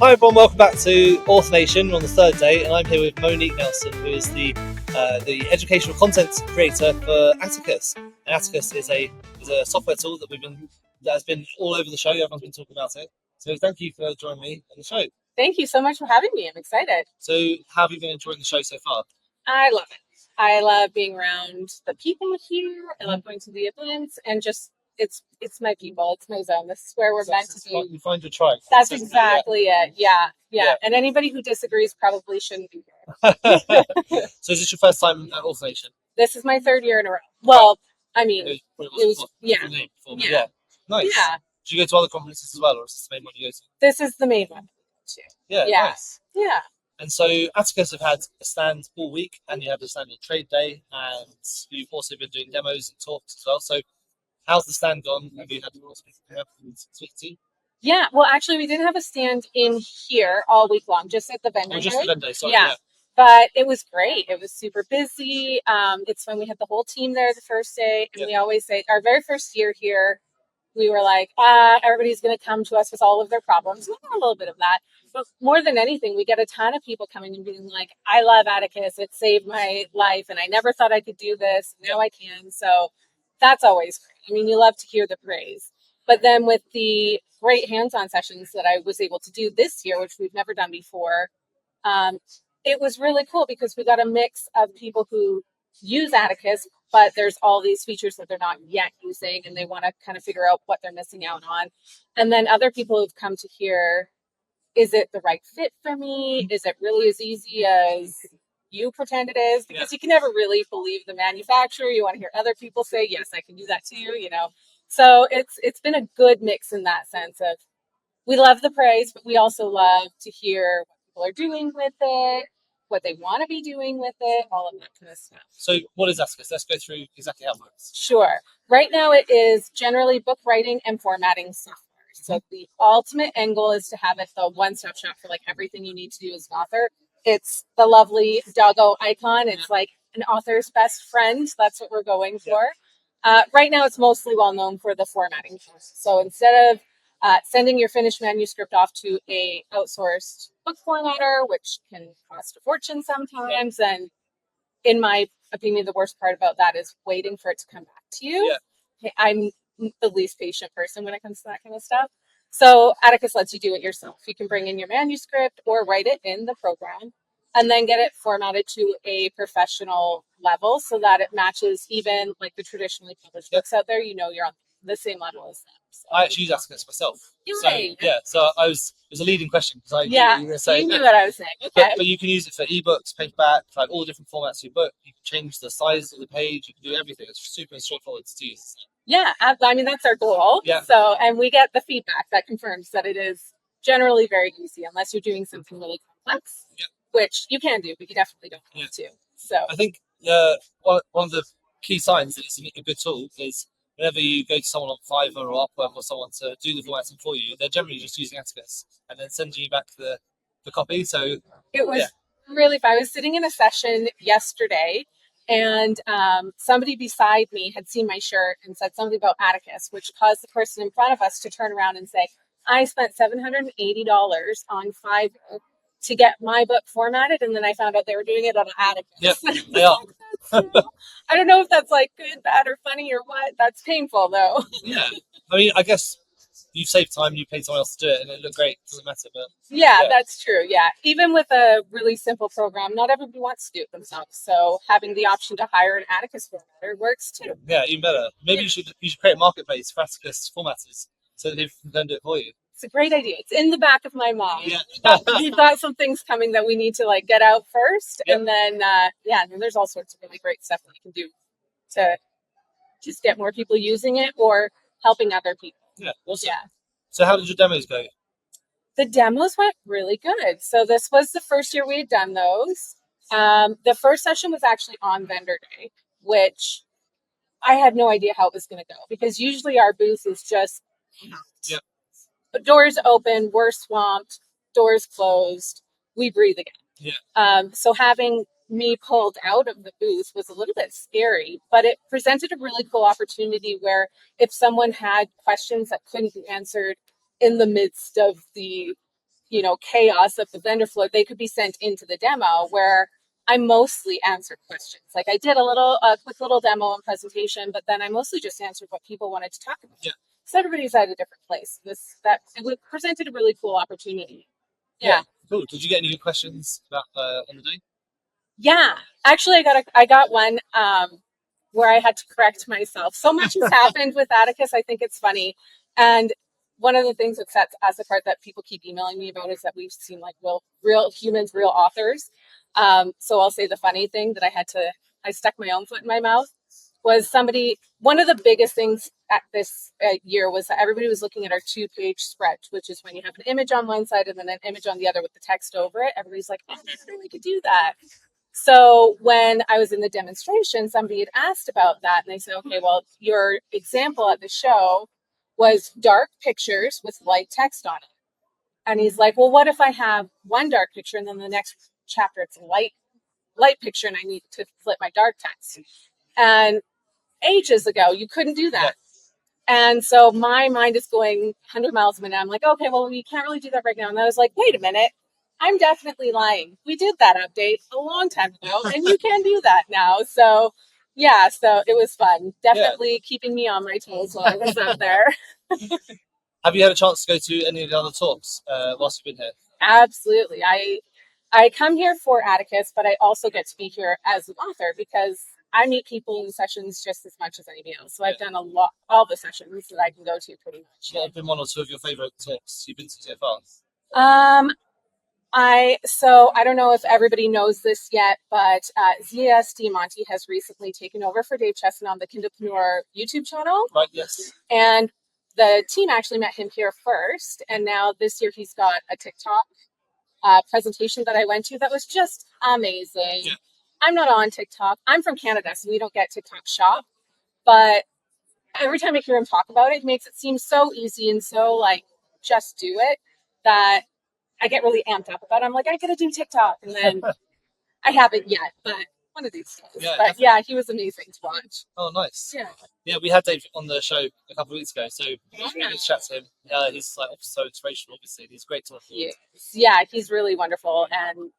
Hi everyone, welcome back to Author Nation. We're on the third day, and I'm here with Monique Nelson, who is the educational content creator for Atticus. And Atticus is a software tool that has been all over the show. Everyone's been talking about it. So thank you for joining me on the show. Thank you so much for having me. I'm excited. So how have you been enjoying the show so far? I love it. I love being around the people here. I love going to the events and just it's my people. It's my zone. This is where we're meant to be. You find your tribe. That's exactly it. Yeah. And anybody who disagrees probably shouldn't be here. So is this your first time at Author Nation? This is my third year in a row. Well, I mean, it was yeah. Nice. Yeah. Do you go to other conferences as well, or is this the main one you go to? This is the main one. Yeah. Nice. Yeah. And so Atticus have had a stand all week, and you have the stand on trade day, and you've also been doing demos and talks as well. So how's the stand gone? Have you had more people speak to? Yeah, well, actually, we didn't have a stand in here all week long, just at the vendor. Just the vendor, sorry. Yeah. But it was great. It was super busy. It's when we had the whole team there the first day, and we always say our very first year here, we were like, everybody's going to come to us with all of their problems. We got a little bit of that. But more than anything, we get a ton of people coming and being like, I love Atticus. It saved my life, and I never thought I could do this. Now I can. So that's always great. I mean, you love to hear the praise. But then with the great hands-on sessions that I was able to do this year, which we've never done before, it was really cool because we got a mix of people who use Atticus, but there's all these features that they're not yet using and they want to kind of figure out what they're missing out on. And then other people who've come to hear, is it the right fit for me? Is it really as easy as you pretend it is? Because you can never really believe the manufacturer. You want to hear other people say, yes, I can do that too, you know. So it's been a good mix in that sense of we love the praise, but we also love to hear what people are doing with it, what they want to be doing with it, all of that kind of stuff. So what is Atticus? Let's go through exactly how it works. Sure. Right now it is generally book writing and formatting software. So the ultimate end goal is to have it the one-stop shop for like everything you need to do as an author. It's the lovely doggo icon. It's like an author's best friend. That's what we're going for. Right now it's mostly well known for the formatting. So instead of sending your finished manuscript off to a outsourced book formatter, which can cost a fortune sometimes. And in my opinion, the worst part about that is waiting for it to come back to you. I'm the least patient person when it comes to that kind of stuff. So Atticus lets you do it yourself. You can bring in your manuscript or write it in the program and then get it formatted to a professional level so that it matches even like the traditionally published books out there. You know, you're on the same level as them. So. I actually use Atticus myself. So it was a leading question because you knew what I was saying. Okay. But you can use it for ebooks, paperback, like all different formats of your book. You can change the size of the page. You can do everything. It's super straightforward to use. Yeah, I mean that's our goal. Yeah. So, and we get the feedback that confirms that it is generally very easy, unless you're doing something really complex, which you can do, but you definitely don't want to. So, I think one of the key signs that it's a good tool is whenever you go to someone on Fiverr or Upwork or someone to do the formatting for you, they're generally just using Atticus and then sending you back the copy. So it was really fun. I was sitting in a session yesterday. And somebody beside me had seen my shirt and said something about Atticus, which caused the person in front of us to turn around and say, I spent $780 on Fiverr to get my book formatted. And then I found out they were doing it on Atticus. Yep, they are. I don't know if that's like good, bad, or funny or what. That's painful, though. Yeah. I mean, I guess you save time, you pay someone else to do it, and it looked great. It doesn't matter, but yeah, that's true. Yeah, even with a really simple program, not everybody wants to do it themselves. So having the option to hire an Atticus formatter works too. Yeah, even better. Maybe you should create a marketplace for Atticus formatters so that people can do it for you. It's a great idea. It's in the back of my mind. Yeah. We've got some things coming that we need to like get out first, and then and there's all sorts of really great stuff that you can do to just get more people using it or helping other people. Yeah, awesome. Yeah. So how did your demos go? The demos went really good. So this was the first year we had done those. The first session was actually on vendor day, which I had no idea how it was going to go because usually our booth is just Yep. But doors open, we're swamped, doors closed, we breathe again. Yeah. So having me pulled out of the booth was a little bit scary, but it presented a really cool opportunity where if someone had questions that couldn't be answered in the midst of the chaos of the vendor floor, they could be sent into the demo where I mostly answered questions. Like I did a quick little demo and presentation, but then I mostly just answered what people wanted to talk about. Yeah. So everybody's at a different place. It presented a really cool opportunity. Yeah. Cool. Did you get any good questions about on the day? Yeah, actually, I got one where I had to correct myself. So much has happened with Atticus. I think it's funny, and one of the things that sets us apart that people keep emailing me about is that we've seen like real humans, real authors. So I'll say the funny thing that I stuck my own foot in my mouth was one of the biggest things at this year was that everybody was looking at our 2-page spread, which is when you have an image on one side and then an image on the other with the text over it. Everybody's like, oh, we could do that. So when I was in the demonstration, somebody had asked about that, and they said, okay, well, your example at the show was dark pictures with light text on it. And he's like, well, what if I have one dark picture and then the next chapter it's a light picture and I need to flip my dark text? And ages ago, you couldn't do that. And so my mind is going 100 miles a minute. I'm like, okay, well, we can't really do that right now. And I was like, wait a minute. I'm definitely lying. We did that update a long time ago, and you can do that now. So, yeah, so it was fun. Definitely keeping me on my toes while I was up there. Have you had a chance to go to any of the other talks whilst you've been here? Absolutely. I come here for Atticus, but I also get to be here as an author because I meet people in sessions just as much as anybody else. So I've done all the sessions that I can go to pretty much. What have been one or two of your favourite talks you've been to so far? I don't know if everybody knows this yet, but Z.S. Diamante has recently taken over for Dave Chesson on the Kindlepreneur YouTube channel. Right, yes. And the team actually met him here first, and now this year he's got a TikTok presentation that I went to that was just amazing. Yeah. I'm not on TikTok. I'm from Canada, so we don't get TikTok shop, but every time I hear him talk about it, it makes it seem so easy and so like just do it that I get really amped up about it. I'm like, I gotta do TikTok. And then I haven't yet, but one of these days. Yeah, but definitely. yeah, he was amazing to watch. Oh, nice. Yeah. Yeah, we had Dave on the show a couple of weeks ago, so it was really good to chat to him. He's like so inspirational, obviously. He's great to watch. Yeah, he's really wonderful. And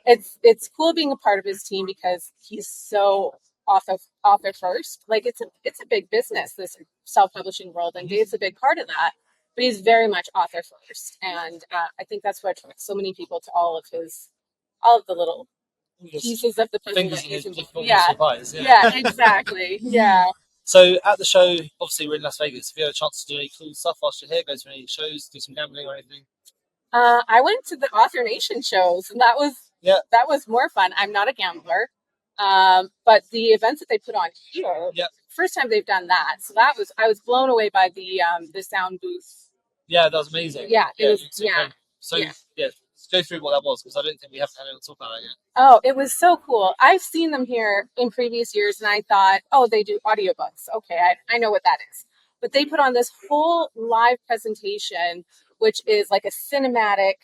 it's cool being a part of his team because he's so author first. Like it's a big business, this self-publishing world, and Dave's a big part of that. But he's very much author first, and I think that's what attracts so many people to all of the little pieces of the puzzle. Yeah, exactly. Yeah. So at the show, obviously we're in Las Vegas. Have you had a chance to do any cool stuff whilst you're here? Go to any shows, do some gambling or anything? I went to the Author Nation shows, and that was more fun. I'm not a gambler, but the events that they put on here, first time they've done that, so I was blown away by the sound booth. Yeah, that was amazing. Yeah, it was. So go through what that was because I don't think we have had anyone talk about it yet. Oh, it was so cool. I've seen them here in previous years, and I thought, oh, they do audiobooks. Okay, I know what that is. But they put on this whole live presentation, which is like a cinematic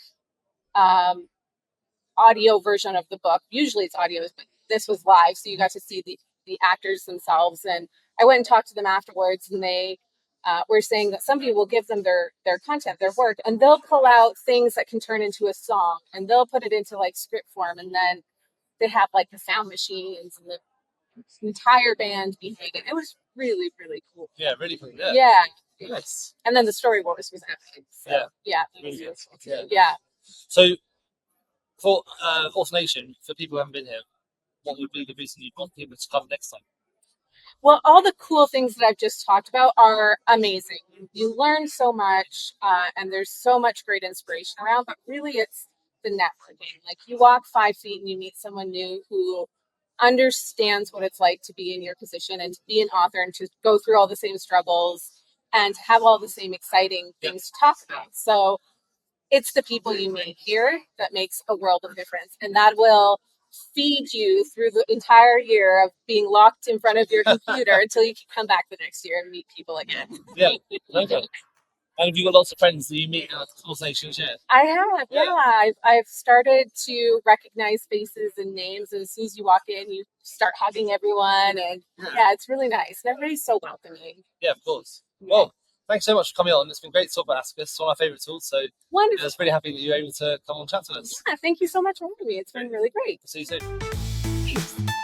audio version of the book. Usually it's audio, but this was live, so you got to see the actors themselves. And I went and talked to them afterwards, and they were saying that somebody will give them their content, their work, and they'll pull out things that can turn into a song, and they'll put it into like script form, and then they have like the sound machines and the entire band behind it. It was really, really cool. Yeah, really cool. Yeah. Nice. And then the story was epic. So, really good. Yeah. So for Author Nation, for people who haven't been here, what would be the reason you'd want people to come next time? Well, all the cool things that I've just talked about are amazing. You learn so much, and there's so much great inspiration around, but really it's the networking. Like you walk 5 feet and you meet someone new who understands what it's like to be in your position and to be an author and to go through all the same struggles and to have all the same exciting things to talk about. So it's the people you meet here that makes a world of difference, and that will feed you through the entire year of being locked in front of your computer until you can come back the next year and meet people again. Yeah, okay. And have you got lots of friends that you meet at Author Nation? I have, yeah. I've started to recognize faces and names, and as soon as you walk in, you start hugging everyone, and it's really nice. And everybody's so welcoming. Yeah, of course. Well, thanks so much for coming on. It's been great to talk about Atticus. It's one of my favourite tools. So Wonderful. I was really happy that you were able to come and chat to us. Yeah, thank you so much for having me. It's been really great. See you soon. Thanks.